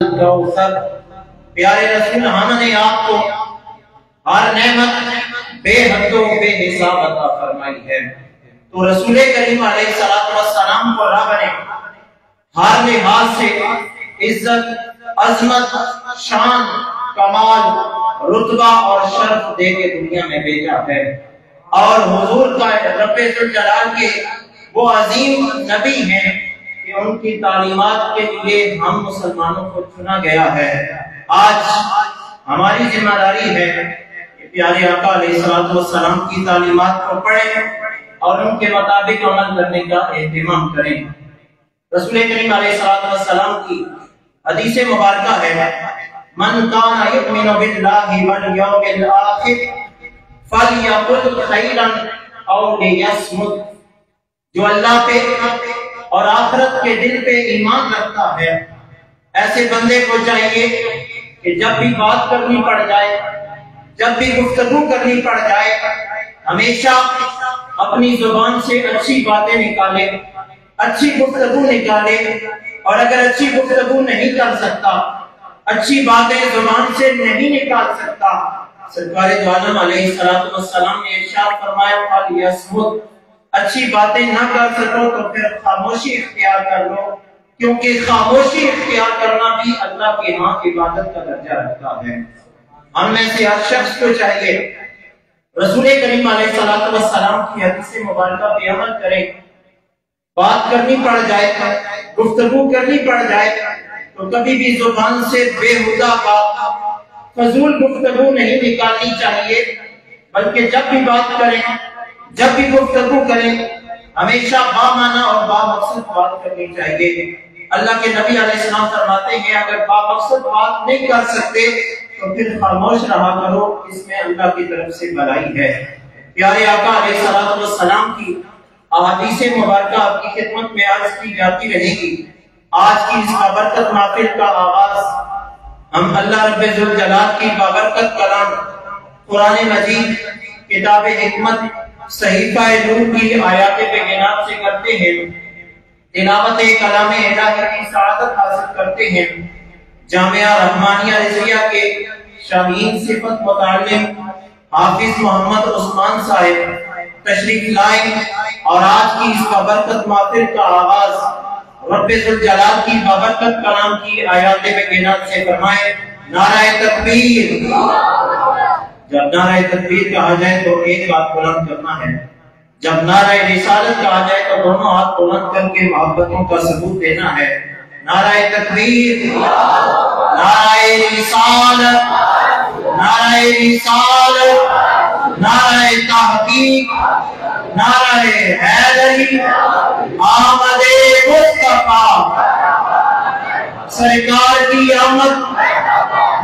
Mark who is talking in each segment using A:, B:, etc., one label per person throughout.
A: کوثر۔ پیارے رسول، ہم نے آپ کو ہر نعمت بے حد و بے حساب عطا فرمائی ہے، تو رسول کریم علیہ السلام کو رب نے ہر لحاظ سے عزت، عظمت، شان، کمال، رتبہ اور شرف دے کے دنیا میں بھیجا ہے، اور حضور کا رب ذوالجلال کے وہ عظیم نبی ہیں کہ ان کی تعلیمات کے لیے ہم مسلمانوں کو چنا گیا ہے۔ آج ہماری ذمہ داری ہے کہ پیارے آقا علیہ السلام کی تعلیمات کو پڑھیں اور ان کے مطابق عمل کرنے کا اہتمام کریں۔ رسول کریم علیہ السلام کی حدیث مبارکہ ہے، من کان یؤمن باللہ والیوم الآخر فلیقل خیرا او لیصمت۔ جو اللہ پہ اور آخرت کے دن پہ ایمان رکھتا ہے، ایسے بندے کو چاہیے کہ جب بھی بات کرنی پڑ جائے، جب بھی گفتگو کرنی پڑ جائے، ہمیشہ اپنی زبان سے اچھی باتیں نکالے، اچھی گفتگو نکالے، اور اگر اچھی گفتگو نہیں کر سکتا، اچھی باتیں زبان سے نہیں نکال سکتا، سرکار دو عالم علیہ السلام نے ارشاد فرمایا فلیصمت، اچھی باتیں نہ کر سکو تو پھر خاموشی اختیار کر لو، کیونکہ خاموشی اختیار کرنا بھی اللہ کے ہاں عبادت کا درجہ رکھتا ہے۔ ہم میں سے ہر شخص کو چاہیے رسول کریم علیہ السلام کی حدیث مبارکہ پہ عمل کرے۔ بات کرنی پڑ جائے، گفتگو کرنی پڑ جائے تو کبھی بھی زبان سے بےہودہ بات، فضول گفتگو نہیں نکالنی چاہیے، بلکہ جب بھی بات کریں، جب بھی گفتگو کریں، ہمیشہ بامعنی اور بامقصد بات کرنی چاہیے۔ اللہ کے نبی علیہ السلام فرماتے ہیں اگر بامقصد بات نہیں کر سکتے تو پھر خاموش رہا کرو، اس میں اللہ کی طرف سے بھلائی ہے۔ پیارے آقا علیہ السلام کی احادیث مبارکہ آپ کی خدمت میں عرض کی جاتی رہے گی۔ آج کی اس بابرکت محفل کا آغاز ہم اللہ رب ذوالجلال کی بابرکت کلام قرآن مجید کتاب حکمت صحیفہ نور کی آیات بینات سے کرتے ہیں، تلاوت کلام الہی کی سعادت حاصل کرتے ہیں۔ جامعہ رحمانیہ رضویہ کے شامعین صفت متعلم حافظ محمد عثمان صاحب تشریف لائے، اور آج کی اس بابرکت محفل کا آغاز رب ذوالجلال کی بابرکت کلام کی آیات بینات سے فرمائے نعرہ تکبیر۔ جب نعرہ تکبیر کہا جائے تو ایک بات بلند کرنا ہے، جب نعرہ رسالت کہا جائے تو دونوں ہاتھ بلند کر کے محبتوں کا ثبوت دینا ہے۔ نعرہ تکبیر، نعرہ رسالت، نعرہ رسالت، نعرہ تحقیق، نعرہ حیدری، آمد مصطفیٰ، سرکار کی آمد،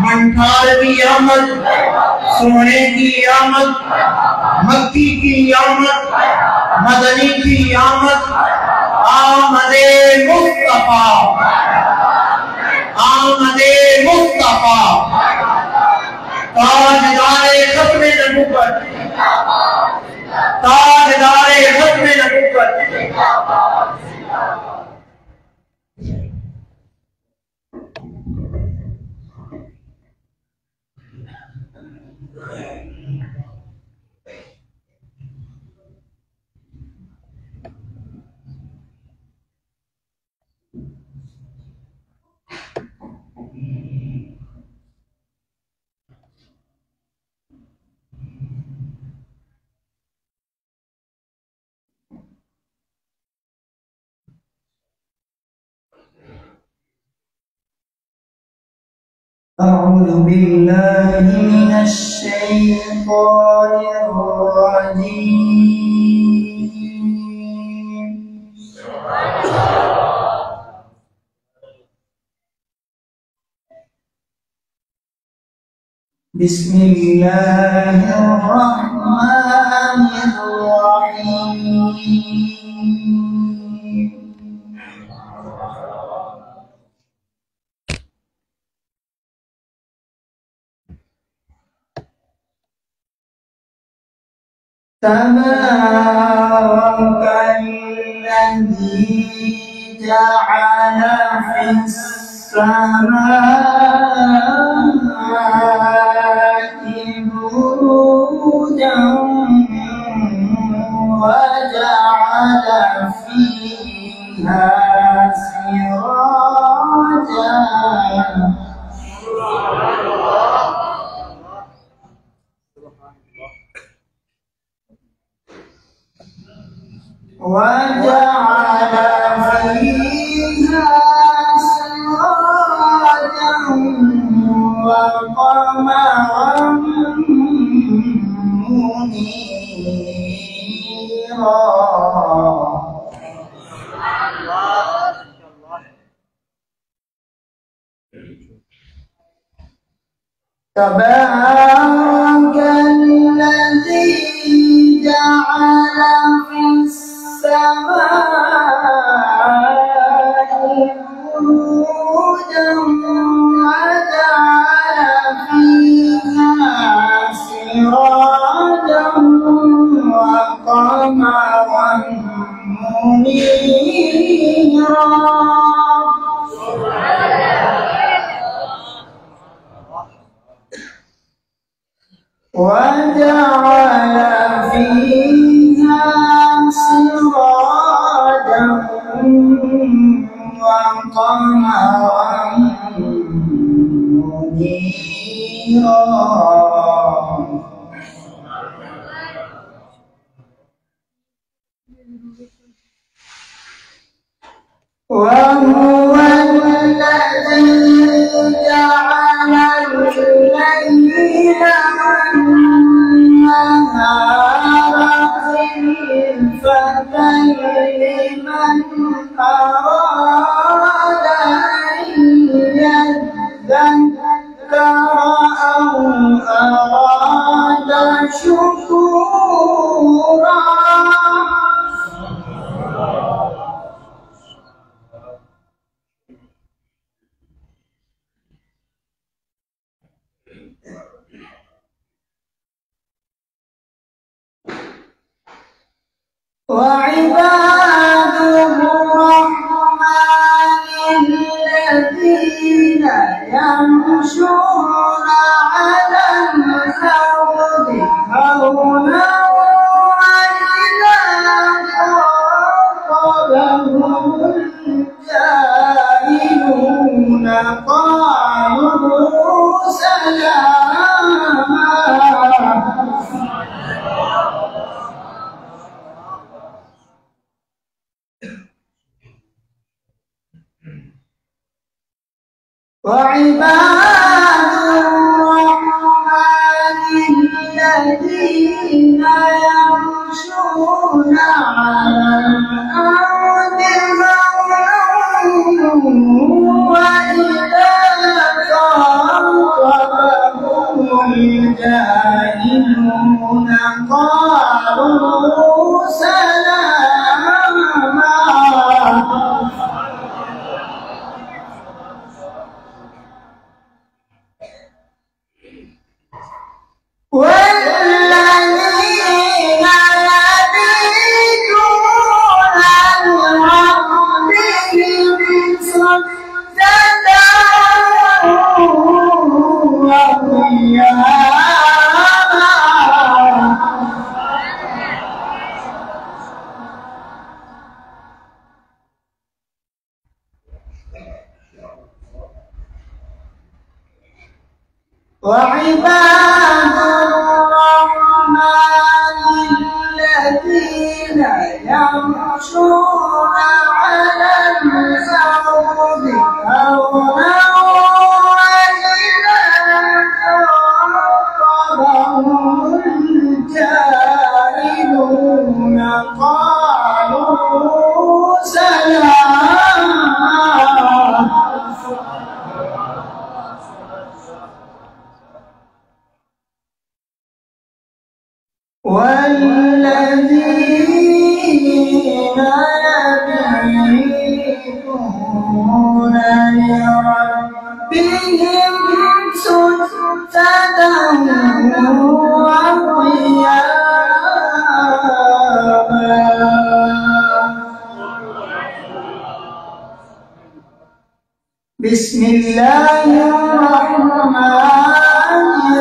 A: منٹھار کی آمد، سونے کی آمد، مکی کی آمد، مدنی کی آمد، آمد مصطفیٰ، آمد مصطفیٰ، تاجدار ختم نبوت، تاجدار ختم نبوت۔
B: أعوذ بالله من الشيطان الرجيم بسم الله الرحمن الرحيم تبارك الذي جعل في السماء بروجا وجعل فيها سراجا وجعل فيها سراجا وقمرا منيرا تبارك الذي جعل في السماء بروجا وجعل فيها سراجا وقمرا منيرا وجعل فيها سراجا وقمرا منيرا وهو الذي جعل الليل والنهار خلفة لمن أراد أن يذكر أو أراد شكورا وعباد الرحمن الذين يمشون على الأرض هونا وإذا خاطبهم الجاهلون قالوا سلاما وعباد الرحمن الذين يمشون على الأرض هونا وإذا خاطبهم الجاهلون قالوا سلاما والذين يبيتون لربهم سجدا وقياما وعباد الرحمن الذين يمشون على الأرض هونا وإذا خاطبهم الجاهلون قالوا سلاما والذين يبيتون لربهم سجدا وقياما بسم الله الرحمن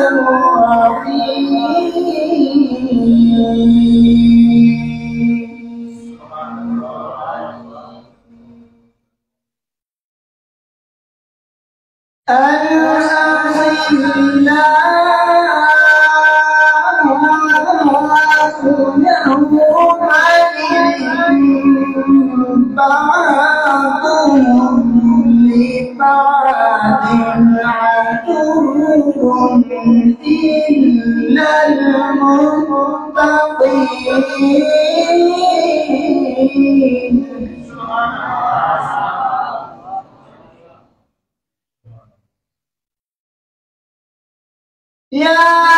B: الرحيم بعضهم لبعض عدو إلا المتقين يا